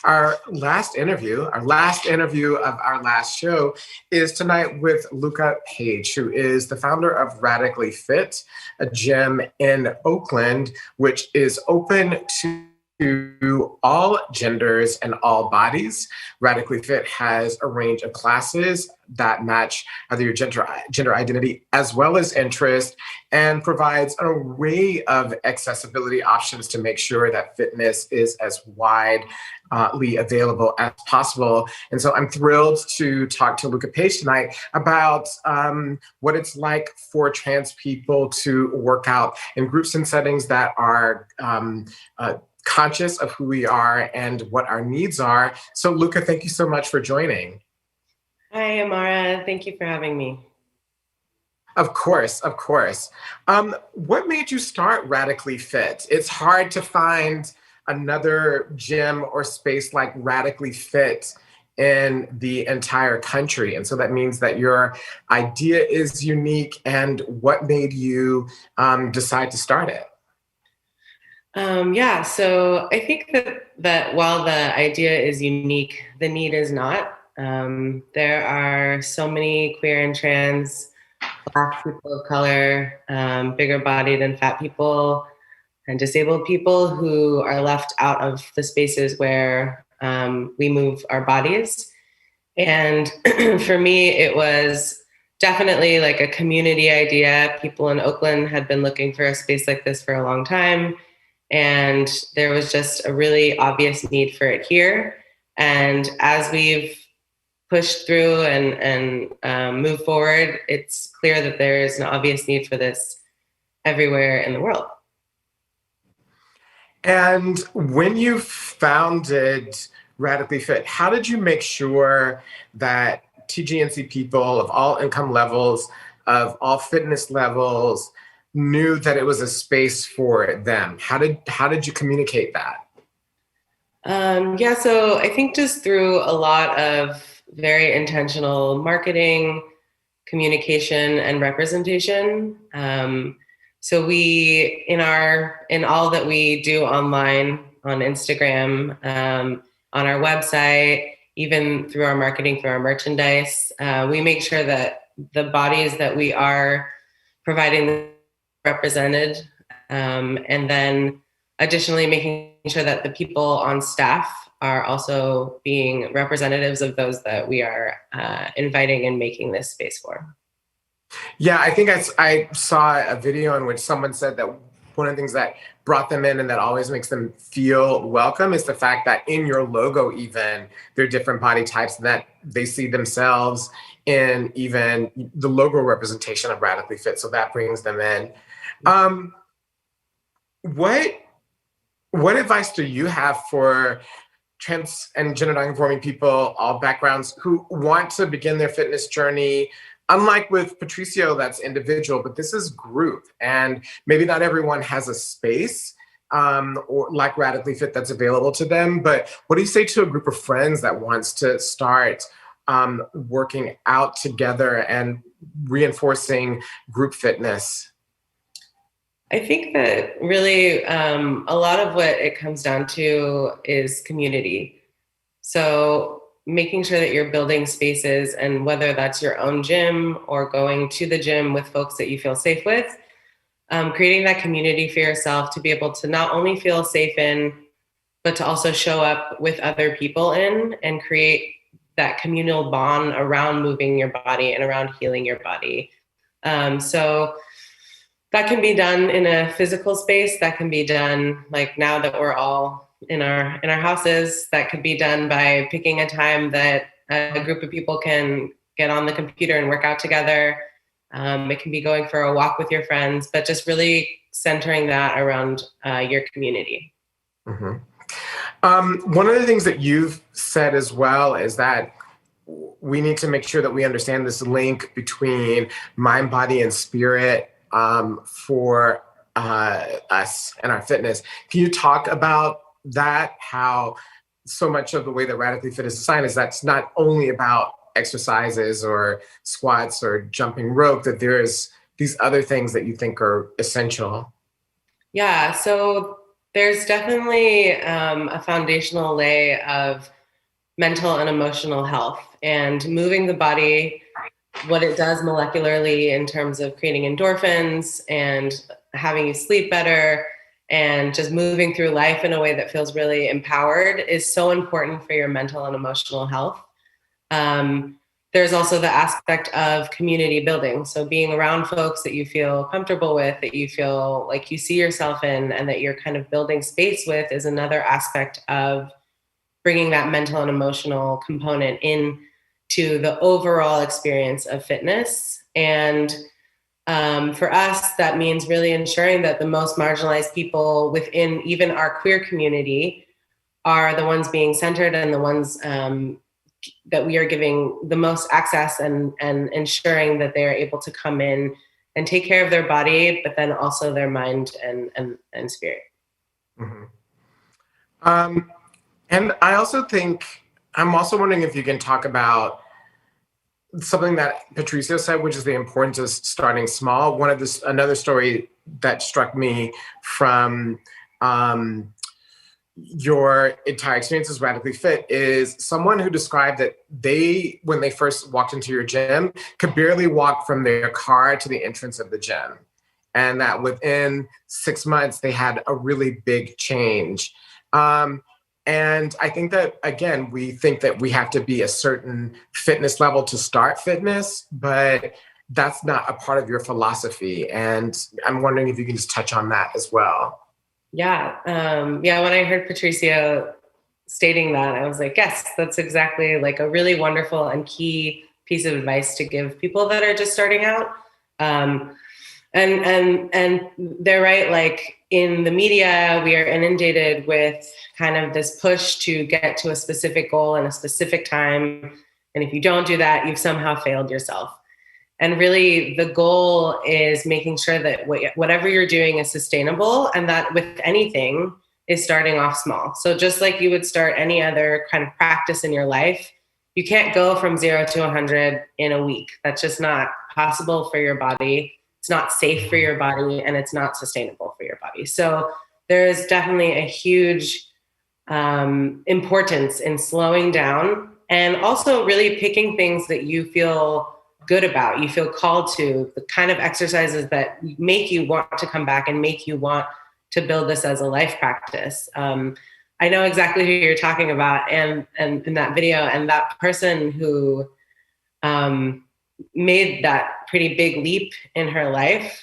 Our last interview of our last show is tonight with Luca Page, who is the founder of Radically Fit, a gym in Oakland, which is open to all genders and all bodies. Radically Fit has a range of classes that match either your gender identity as well as interest, and provides an array of accessibility options to make sure that fitness is as widely available as possible. And so I'm thrilled to talk to Luca Page tonight about what it's like for trans people to work out in groups and settings that are conscious of who we are and what our needs are. So Luca, thank you so much for joining. Hi, Imara. Thank you for having me. Of course, of course. What made you start Radically Fit? It's hard to find another gym or space like Radically Fit in the entire country. And so that means that your idea is unique. And what made you decide to start it? So I think that while the idea is unique, the need is not. There are so many queer and trans, Black people of color, bigger bodied and fat people, and disabled people who are left out of the spaces where we move our bodies. And for me, it was definitely like a community idea. People in Oakland had been looking for a space like this for a long time. And there was just a really obvious need for it here. And as we've pushed through and moved forward, it's clear that there is an obvious need for this everywhere in the world. And when you founded Radically Fit, how did you make sure that TGNC people of all income levels, of all fitness levels, knew that it was a space for them? How did you communicate that? So I think just through a lot of very intentional marketing, communication, and representation. So we, in all that we do online, on Instagram, on our website, even through our marketing, through our merchandise, we make sure that the bodies that we are providing represented, and then additionally making sure that the people on staff are also being representatives of those that we are inviting and making this space for. Yeah, I think I saw a video in which someone said that one of the things that brought them in and that always makes them feel welcome is the fact that in your logo, even there are different body types that they see themselves in, even the logo representation of Radically Fit. So that brings them in. What advice do you have for trans and gender nonconforming people, all backgrounds, who want to begin their fitness journey? Unlike with Patricio, that's individual, but this is group. And maybe not everyone has a space or like Radically Fit that's available to them. But what do you say to a group of friends that wants to start working out together and reinforcing group fitness? I think that really a lot of what it comes down to is community. So making sure that you're building spaces, and whether that's your own gym or going to the gym with folks that you feel safe with, creating that community for yourself to be able to not only feel safe in, but to also show up with other people in and create that communal bond around moving your body and around healing your body. So that can be done in a physical space. That can be done, like now that we're all in our houses, that could be done by picking a time that a group of people can get on the computer and work out together. It can be going for a walk with your friends, but just really centering that around your community. Mm-hmm. One of the things that you've said as well is that we need to make sure that we understand this link between mind, body, and spirit for us and our fitness. Can you talk about that? How so much of the way that Radically Fit is designed is that's not only about exercises or squats or jumping rope, that there's these other things that you think are essential. Yeah, so There's definitely a foundational lay of mental and emotional health, and moving the body, what it does molecularly in terms of creating endorphins and having you sleep better and just moving through life in a way that feels really empowered is so important for your mental and emotional health. There's also the aspect of community building. So being around folks that you feel comfortable with, that you feel like you see yourself in, and that you're kind of building space with is another aspect of bringing that mental and emotional component in to the overall experience of fitness. And for us, that means really ensuring that the most marginalized people within even our queer community are the ones being centered and the ones that we are giving the most access, and ensuring that they are able to come in and take care of their body, but then also their mind and spirit. Mm-hmm. And I also think, I'm also wondering if you can talk about something that Patricio said, which is the importance of starting small. Another story that struck me from your entire experience as Radically Fit is someone who described that they, when they first walked into your gym, could barely walk from their car to the entrance of the gym. And that within 6 months, they had a really big change. And I think that, again, we think that we have to be a certain fitness level to start fitness, but that's not a part of your philosophy. And I'm wondering if you can just touch on that as well. Yeah. When I heard Patricio stating that, I was like, yes, that's exactly like a really wonderful and key piece of advice to give people that are just starting out. And they're right. Like in the media, we are inundated with kind of this push to get to a specific goal in a specific time. And if you don't do that, you've somehow failed yourself. And really, the goal is making sure that whatever you're doing is sustainable, and that with anything is starting off small. So just like you would start any other kind of practice in your life, you can't go from 0 to 100 in a week. That's just not possible for your body. It's not safe for your body, and it's not sustainable for your body. So there is definitely a huge importance in slowing down, and also really picking things that you feel good about, you feel called to, the kind of exercises that make you want to come back and make you want to build this as a life practice. I know exactly who you're talking about, and in that video, and that person who made that pretty big leap in her life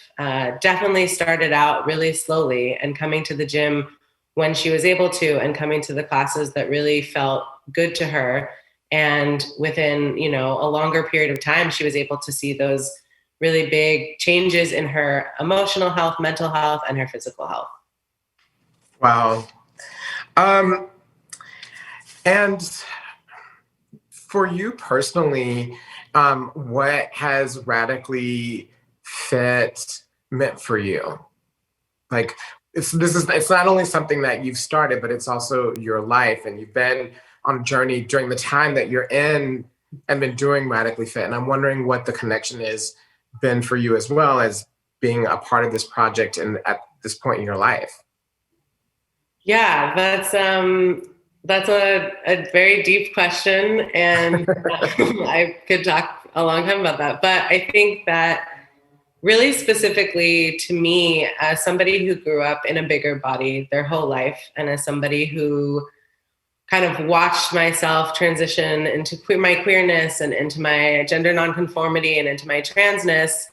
definitely started out really slowly and coming to the gym when she was able to, and coming to the classes that really felt good to her. And within, a longer period of time, she was able to see those really big changes in her emotional health, mental health, and her physical health. Wow. And for you personally, what has Radically Fit meant for you? Like, it's not only something that you've started, but it's also your life, and you've been on a journey during the time that you're in and been doing Radically Fit. And I'm wondering what the connection has been for you as well as being a part of this project and at this point in your life. Yeah, that's a very deep question, and I could talk a long time about that. But I think that really specifically to me, as somebody who grew up in a bigger body their whole life, and as somebody who kind of watched myself transition into my queerness and into my gender nonconformity and into my transness,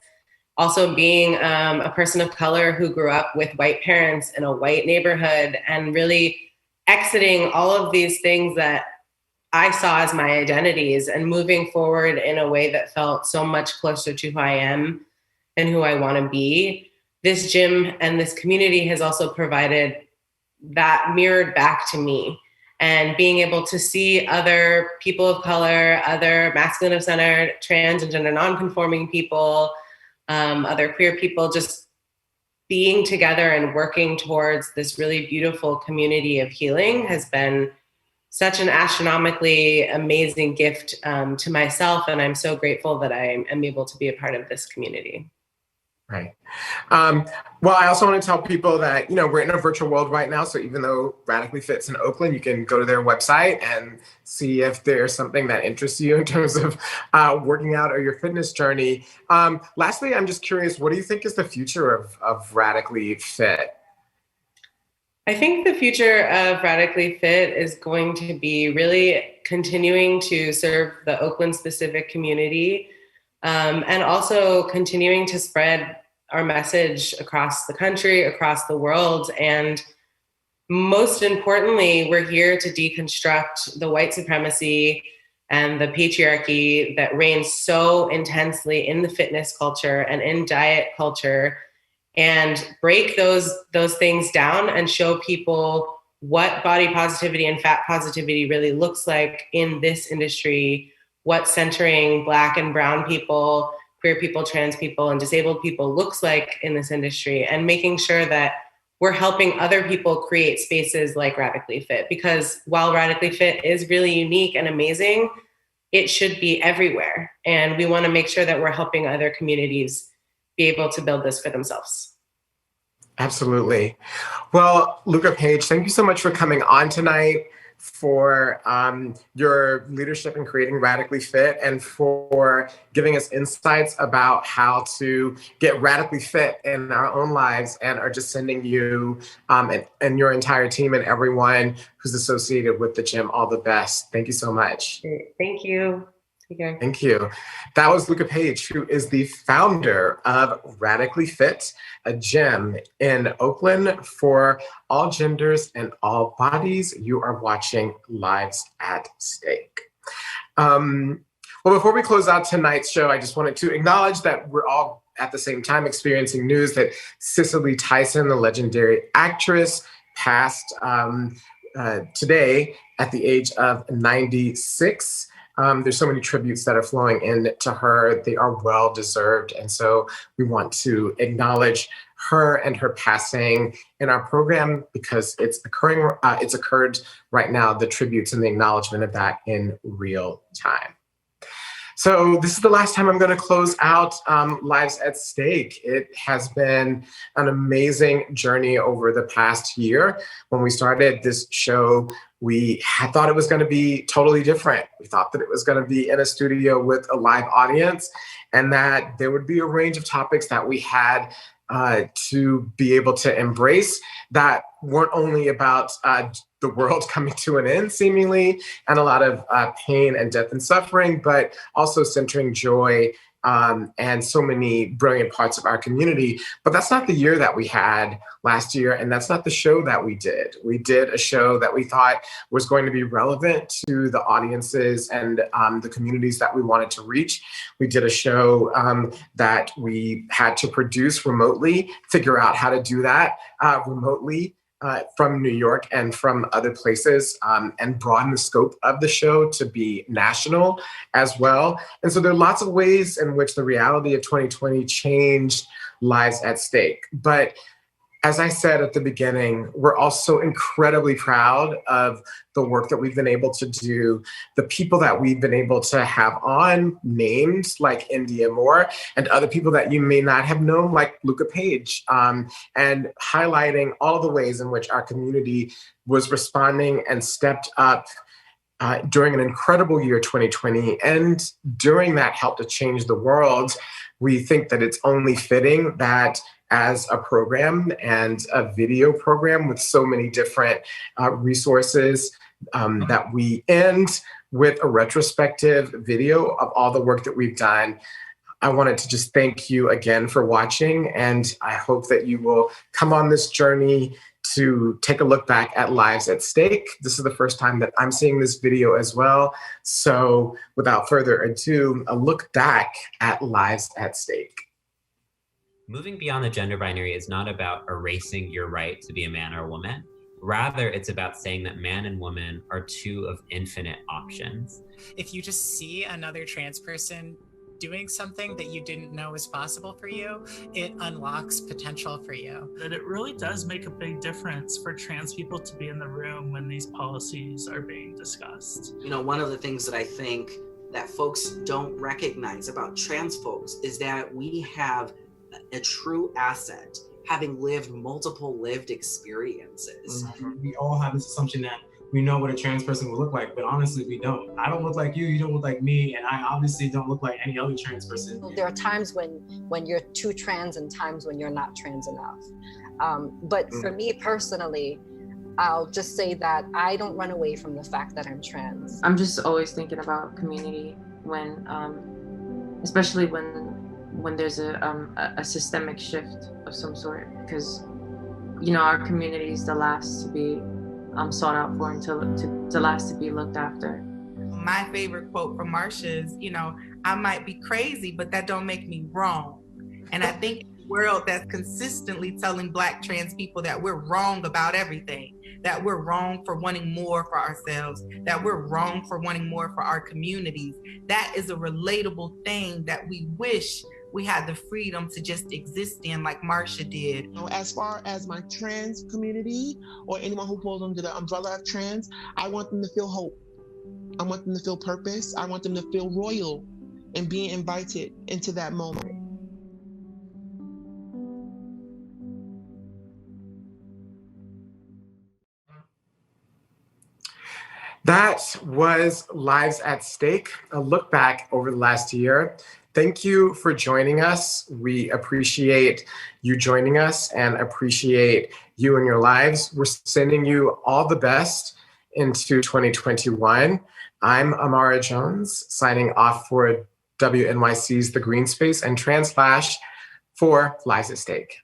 also being a person of color who grew up with white parents in a white neighborhood, and really exiting all of these things that I saw as my identities and moving forward in a way that felt so much closer to who I am and who I want to be. This gym and this community has also provided that mirrored back to me. And being able to see other people of color, other masculine-centered, trans and gender nonconforming people, other queer people, just being together and working towards this really beautiful community of healing has been such an astronomically amazing gift to myself. And I'm so grateful that I am able to be a part of this community. Right. Um, well, I also want to tell people that, we're in a virtual world right now. So even though Radically Fit's in Oakland, you can go to their website and see if there's something that interests you in terms of working out or your fitness journey. Lastly, I'm just curious, what do you think is the future of Radically Fit? I think the future of Radically Fit is going to be really continuing to serve the Oakland specific community, and also continuing to spread our message across the country, across the world. And most importantly, we're here to deconstruct the white supremacy and the patriarchy that reigns so intensely in the fitness culture and in diet culture, and break those things down and show people what body positivity and fat positivity really looks like in this industry, what centering Black and brown people, queer people, trans people, and disabled people looks like in this industry, and making sure that we're helping other people create spaces like Radically Fit. Because while Radically Fit is really unique and amazing, it should be everywhere. And we want to make sure that we're helping other communities be able to build this for themselves. Absolutely. Well, Luca Page, thank you so much for coming on tonight, for your leadership in creating Radically Fit, and for giving us insights about how to get radically fit in our own lives, and are just sending you and your entire team and everyone who's associated with the gym all the best. Thank you so much. Thank you. Okay. Thank you. That was Luca Page, who is the founder of Radically Fit, a gym in Oakland for all genders and all bodies. You are watching Lives at Stake. Well, before we close out tonight's show, I just wanted to acknowledge that we're all at the same time experiencing news that Cicely Tyson, the legendary actress, passed today at the age of 96. There's so many tributes that are flowing into her. They are well deserved. And so we want to acknowledge her and her passing in our program, because it's occurred right now, the tributes and the acknowledgement of that in real time. So this is the last time I'm going to close out Lives at Stake. It has been an amazing journey over the past year. When we started this show, we had thought it was going to be totally different. We thought that it was going to be in a studio with a live audience, and that there would be a range of topics that we had to be able to embrace that weren't only about the world coming to an end, seemingly, and a lot of pain and death and suffering, but also centering joy and so many brilliant parts of our community. But that's not the year that we had last year, and that's not the show that we did. We did a show that we thought was going to be relevant to the audiences and the communities that we wanted to reach. We did a show that we had to produce remotely, figure out how to do that remotely, from New York and from other places, and broaden the scope of the show to be national as well. And so there are lots of ways in which the reality of 2020 changed Lives at Stake. But as I said at the beginning, we're also incredibly proud of the work that we've been able to do, the people that we've been able to have on, names like India Moore, and other people that you may not have known, like Luca Page, and highlighting all the ways in which our community was responding and stepped up during an incredible year, 2020, and during that helped to change the world. We think that it's only fitting that as a program and a video program with so many different resources, that we end with a retrospective video of all the work that we've done. I wanted to just thank you again for watching, and I hope that you will come on this journey to take a look back at Lives at Stake. This is the first time that I'm seeing this video as well. So without further ado, a look back at Lives at Stake. Moving beyond the gender binary is not about erasing your right to be a man or a woman. Rather, it's about saying that man and woman are two of infinite options. If you just see another trans person doing something that you didn't know was possible for you, it unlocks potential for you. That it really does make a big difference for trans people to be in the room when these policies are being discussed. You know, one of the things that I think that folks don't recognize about trans folks is that we have a true asset, having lived multiple lived experiences. We all have this assumption that we know what a trans person will look like, but honestly, we don't. I don't look like you, you don't look like me, and I obviously don't look like any other trans person. There are times when you're too trans and times when you're not trans enough. But for me personally, I'll just say that I don't run away from the fact that I'm trans. I'm just always thinking about community when, especially when there's a systemic shift of some sort, because, you know, our community is the last to be sought out for until the last to be looked after. My favorite quote from Marsha is, you know, I might be crazy, but that don't make me wrong. And I think in a world that's consistently telling Black trans people that we're wrong about everything, that we're wrong for wanting more for ourselves, that we're wrong for wanting more for our communities, that is a relatable thing that we wish we had the freedom to just exist in, like Marsha did. As far as my trans community or anyone who falls under the umbrella of trans, I want them to feel hope. I want them to feel purpose. I want them to feel royal and being invited into that moment. That was Lives at Stake, a look back over the last year. Thank you for joining us. We appreciate you joining us and appreciate you and your lives. We're sending you all the best into 2021. I'm Imara Jones, signing off for WNYC's The Greene Space and TransLash for Lives at Stake.